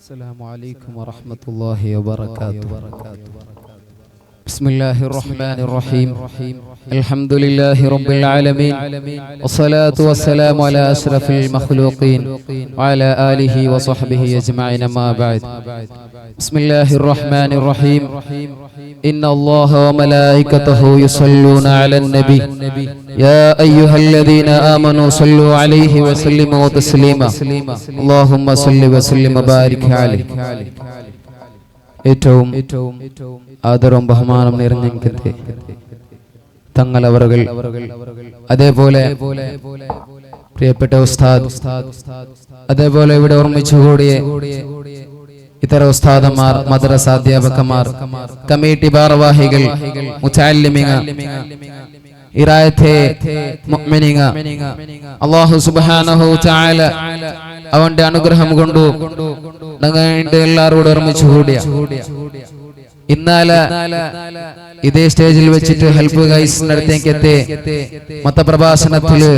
السلام عليكم ورحمة الله وبركاته. بسم الله الرحمن الرحيم. الحمد لله رب العالمين، والصلاة والسلام على أشرف المخلوقين وعلى آله وصحبه أجمعين، ما بعد. بسم الله الرحمن الرحيم. إن الله وملائكته يصلون على النبي يا أيها الذين آمنوا صلوا عليه وسلموا تسليما اللهم صل وسلم وبارك عليه. ഏറ്റവും ആദരവും ബഹുമാനം നിറഞ്ഞിരിക്കട്ടെ തങ്ങൾ അവറുകൾ, അതേപോലെ പ്രിയപ്പെട്ട ഉസ്താദ്, അതേപോലെ ഇവിടെ ഓർമ്മിച്ചുകൂടിയ ഇതര ഉസ്താദന്മാർ, മദ്രസ അധ്യാപകന്മാർ, കമ്മിറ്റി ഭാരവാഹികൾ, മുതഅല്ലിമീങ്ങ, ഇറായത്തെ മുഅ്മിനീങ്ങ, അല്ലാഹു സുബ്ഹാനഹു തആല അവന്റെ അനുഗ്രഹം കൊണ്ടു ഞങ്ങളുടെ എല്ലാവരോടും ഒരുമിച്ച് കൂടിയ ഇന്നലെ ഇതേ സ്റ്റേജിൽ വെച്ചിട്ട് ഹെൽപ്പ് ഗൈസ് നടത്തിയെത്തെ മതപ്രഭാഷണത്തില്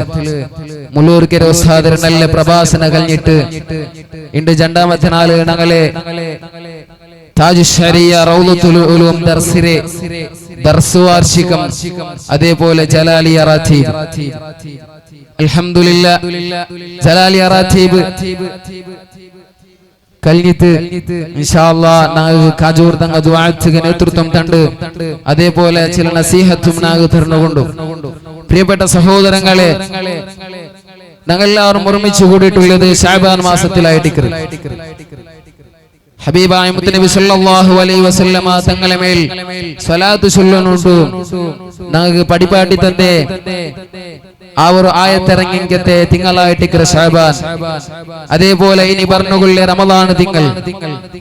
മുള്ളൂർക്കര ഉസ്താദ് നല്ല പ്രഭാഷണം കഴിഞ്ഞിട്ട് ഇണ്ട് രണ്ടാമത്തെ നാല് ഞങ്ങളെ താജ് ശരിയ റൗളത്തുൽ ഉലൂം ദർസിരെ ദർസ് വാർഷികം, അതേപോലെ ജലാലിയ റാത്തീബ്. അൽഹംദുലില്ലാ ജലാലിയ റാത്തീബ് കഴിഞ്ഞിട്ട് ഇൻഷാ അല്ലാഹ് നാഗ് കാജൂർ തങ്ങ ദുആക്ക് നേതൃത്വം തണ്ട്, അതേപോലെ ചില നസീഹത്തും നാഗ് തരുന്നുകൊണ്ടു. പ്രിയപ്പെട്ട സഹോദരങ്ങളെ, ഞങ്ങളെല്ലാവരും ഒരുമിച്ച് കൂടിയിട്ടുള്ളത് ശഅബാൻ മാസത്തിലായിട്ട് ഹബീബായ മുത്തനബി സല്ലല്ലാഹു അലൈഹി വസല്ലമ തങ്ങളെ മേൽ സ്വലാത്ത് ചൊല്ലുന്നുണ്ട്. ഞങ്ങൾക്ക് പടിപാട്ടി തന്റെ ആ ഒരു ആയത്തിറങ്ങിക്കത്തെ തിങ്കളായിട്ട് ശഅബാൻ, അതേപോലെ ഇനി പറഞ്ഞുകൊള്ളേ റമളാൻ തിങ്കൾ.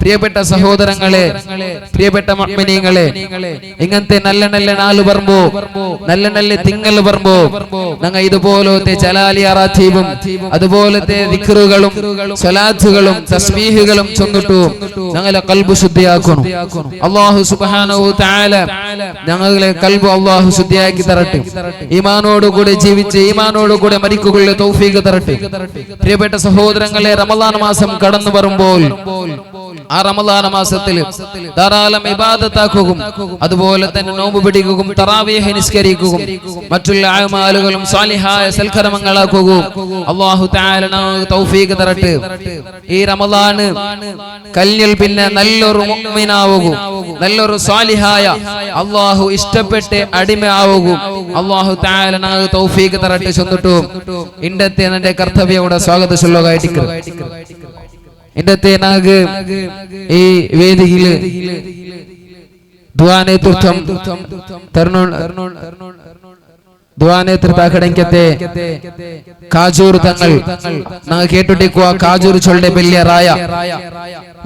പ്രിയപ്പെട്ട സഹോദരങ്ങളെ, പ്രിയപ്പെട്ട മുഅ്മിനീങ്ങളെ, ഇങ്ങനത്തെ നല്ല നല്ല നാല് പറമ്പോ, നല്ല നല്ല തിങ്കൾ പറമ്പോ ഞങ്ങൾ ഇതുപോലത്തെ ജലാലിയ റാത്തീബും അതുപോലത്തെ ദിക്റുകളും സ്വലാത്തുകളും തസ്ബീഹുകളും ചൊന്നിട്ടു ഞങ്ങളെ ഖൽബ് ശുദ്ധിയാക്കണം. അല്ലാഹു സുബ്ഹാനഹു തആല ഞങ്ങളെ ഖൽബ് അല്ലാഹു ശുദ്ധിയാക്കി തരട്ടെ. ഈമാനോട് കൂടി ജീവിച്ച് ഈമാനോട് കൂടി മരിക്കുള്ള തൗഫീഖ് തരട്ടെ. പ്രിയപ്പെട്ട സഹോദരങ്ങളെ, റമളാൻ മാസം കടന്നു വരുമ്പോൾ ആ റമളാൻ മാസത്തിൽ ധാരാളം ഇബാദത്താക്കുകയും അതുപോലെ തന്നെ നോമ്പ് പിടിക്കുകയും തറാവീഹ് നിസ്കരിക്കുകയും മറ്റുള്ള അമാലുകളും സാലിഹായ സൽക്കർമ്മങ്ങളാക്കുകയും അല്ലാഹു തആല നമുക്ക് തൗഫീഖ് തരട്ടെ. ഈ റമളാൻ കഴിഞ്ഞാൽ പിന്നെ നല്ലൊരു മുഅ്മിനാവുകയും നല്ലൊരു സാലിഹായ അല്ലാഹു ഇഷ്ടപ്പെട്ട അടിമയാവുകയും അല്ലാഹു തആല നമുക്ക് തൗഫീഖ് തരട്ടെ. ചൊന്നിട്ടു ഇന്നത്തെ എന്റെ കർത്തവ്യയുടെ സ്വാഗത ചൊല്ലുകയായിട്ട് ഇന്നത്തെ നാഗ് ഈ വേദിയില് ദുആ നേതൃത്വം ദ്വാനേതൃത്താക്കടങ്കത്തെ കാജൂർ തങ്ങൾ ഞങ്ങൾ കേട്ടിട്ടിക്കുക. കാജൂർ ചൊല്ലെ വലിയ റായ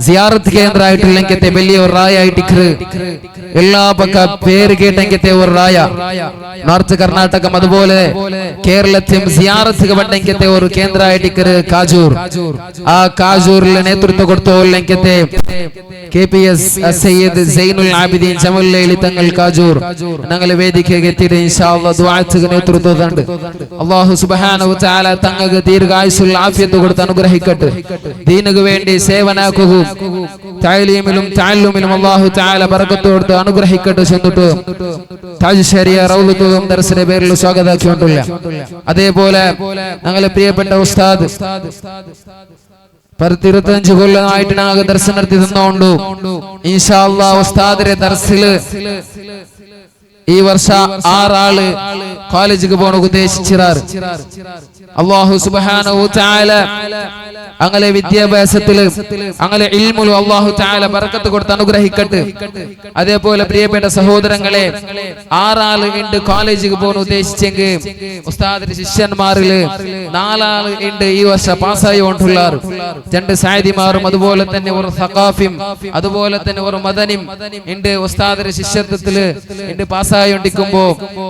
സിയാറത്ത് കേന്ദ്രമായിട്ടുള്ളെങ്കത്തെ വലിയ ഒരു റായ ആയിട്ട് എല്ലാ പക്ക പേര് കേട്ടെങ്കത്തെ ഒരു റായ നോർത്ത് കർണാടകം അതുപോലെ കേരളത്തിലും സിയാറത്ത് പണ്ടെങ്കത്തെ ഒരു കേന്ദ്രമായിട്ട് കാജൂർ. ആ കാജൂരിലെ നേതൃത്വം കൊടുത്തോല്ലെങ്കത്തെ KPS സയ്യിദ് സൈനുൽ ആബിദീൻ ജമലുൽ തങ്ങൾ കാജൂർ ഞങ്ങൾ വേദിക്കಗೆ എത്തിയിട്ട് ഇൻഷാ അല്ലാഹ് ദുആക്ക് നേതൃത്വം. അല്ലാഹു സുബ്ഹാനഹു തആല തങ്ങൾക്ക് ദീർഘായുസ്സുൽ ആഫിയത്ത് കൊടുത്ത് അനുഗ്രഹിക്കട്ടെ. ദീനിനു വേണ്ടി സേവനാക്കുകയും തഅലീമിലും തഅല്ലുമിലും അല്ലാഹു തആല ബറകത്ത് കൊടുത്ത് അനുഗ്രഹിക്കട്ടെ. ചെന്നിട്ട് താജ് ശരിയ റൗളത്തുൽ ദർസിന്റെ പേരിൽ സ്വാഗതമാക്കിയിട്ടുള്ള അതേപോലെ ഞങ്ങളെ പ്രിയപ്പെട്ട ഉസ്താദ് 25 കൊല്ലമായിട്ട് ഞങ്ങൾക്ക് ദർശനം നടത്തി തന്നോണ്ടു. ഇൻഷാ അല്ലാഹ് ഉസ്താദിന്റെ ദർസില് ഈ വർഷം 6 ആള് കോളേജിക്ക് പോകാൻ ഉദ്ദേശിച്ചിരാറ്. അല്ലാഹു സുബ്ഹാനഹു തആല അങ്ങനെ വിദ്യാഭ്യാസത്തില് അങ്ങനെ ഇൽമുൽ അല്ലാഹു തആല ബറക്കത്ത് കൊടുത്ത് അനുഗ്രഹിക്കട്ടെ. അതേപോലെ പ്രിയപ്പെട്ട സഹോദരങ്ങളെ, 6 ആള് ഉണ്ട് കോളേജിക്ക് പോകാൻ ഉദ്ദേശിച്ചെങ്കിൽ ഉസ്താദിന്റെ ശിഷ്യന്മാരില് 4 ആള് ഉണ്ട് ഈ വർഷം പാസ്സായി കൊണ്ടുള്ളാറ്. 2 സായിദിമാരും അതുപോലെ തന്നെ ഒരു സഖാഫിയും അതുപോലെ തന്നെ ഒരു മദനിയും ഉണ്ട് ഉസ്താദിന്റെ ശിഷ്യത്വത്തില് ഉണ്ട് പാസ്സായി കൊണ്ടിരിക്കുമ്പോ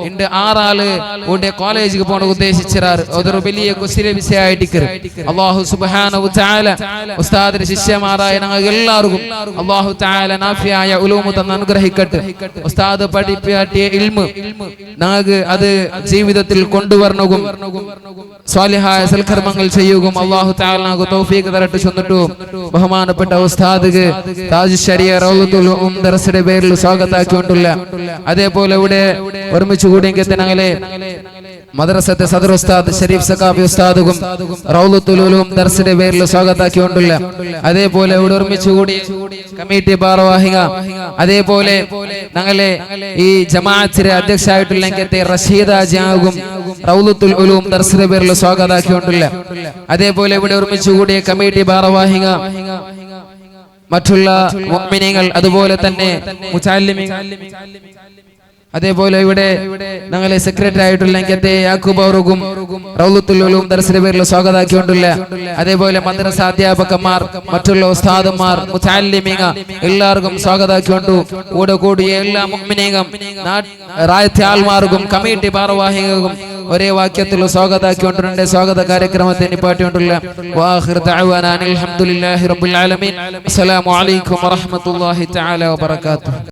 ഉണ്ട് 6 ആള് ഇവിടെ കോളേജിക്ക് പോകാൻ ഉദ്ദേശിച്ചിരാറ്. അതൊരു വലിയ കുശല വിഷയമായിട്ട് അല്ലാഹു സുബ്ഹാനഹു സുബ്ഹാനഹു തആല ഉസ്താദിന്റെ ശിഷ്യന്മാരായ ഞങ്ങൾ എല്ലാവർക്കും അല്ലാഹു തആല നാഫിയായ ഉലൂമു തന്ന് അനുഗ്രഹിക്കട്ടെ. ഉസ്താദ് പഠിപ്പിയ ഇൽമ് ഞങ്ങൾക്ക് അത് ജീവിതത്തിൽ കൊണ്ടുവരണവും സ്വാലിഹായ സൽക്കർമ്മങ്ങൾ ചെയ്യുകയും അല്ലാഹു തആല ഞങ്ങൾക്ക് തൗഫീഖ് തരട്ടെ ചൊന്നിട്ടു ബഹുമാനപ്പെട്ട ഉസ്താദിക്ക് താജ് ശരിയ റൗളത്തുൽ ഉലൂം ദർസിന്റെ പേരിൽ സ്വാഗതാക്കിയിട്ടുള്ള അതേപോലെ ഇവിടെ ഒരുമിച്ച് കൂടിയെങ്കിൽ ഞങ്ങളെ മദ്രസത്തെ സദർ ഉസ്താദ് ഷരീഫ് സഖാഫി ഉസ്താദും റൗളത്തുൽ ഉലൂം ദർസിന്റെ പേരിൽ സ്വാഗതാക്കിയിട്ടുള്ള അതേപോലെ ഇവിടെ ഒരുമിച്ച് കൂടി കമ്മിറ്റി ഭാരവാഹിക അതേപോലെ ഞങ്ങളെ ഈ ജമാഅത്തിന്റെ അധ്യക്ഷയായിട്ടുള്ള റഷീദ ജാഗും റൗളത്തുൽ ഉലൂം ദർസിന്റെ പേരിൽ സ്വാഗതാക്കിയിട്ടുള്ള അതേപോലെ ഇവിടെ ഒരുമിച്ച് കൂടിയ കമ്മിറ്റി ഭാരവാഹിക മറ്റുള്ള മുഅ്മിനീങ്ങൾ അതുപോലെ തന്നെ മുതഅല്ലിമീങ്ങൾ അതേപോലെ ഇവിടെ ഞങ്ങളെ സെക്രട്ടറി ആയിട്ടുള്ള യാക്കൂബ് അവറും റൗളത്തുൽ ഉലൂം ദർസിന്റെ പേരിൽ സ്വാഗതാക്കിയിട്ടുള്ള അതേപോലെ മദ്രസ അധ്യാപകന്മാർ മറ്റുള്ള ഉസ്താദുമാർ മുതഅല്ലിമീങ്ങൾ എല്ലാവർക്കും സ്വാഗതാക്കിക്കൊണ്ടു കൂടെ കൂടിയ എല്ലാ മുഅ്മിനീങ്ങളും റായത്തെ ആൾമാർക്കും കമ്മിറ്റി ഭാരവാഹികൾക്കും ഒരേ വാക്യത്തിൽ സ്വാഗതാക്കിക്കൊണ്ടുണ്ട് സ്വാഗത കാര്യക്രമത്തെ നിപ്പാട്ടിക്കൊണ്ടുള്ള വാഖിർ ദഅവാനാ അൽഹംദുലില്ലാഹി റബ്ബിൽ ആലമീൻ. അസ്സലാമു അലൈക്കും വറഹ്മത്തുള്ളാഹി തആല വബറകാതുഹു.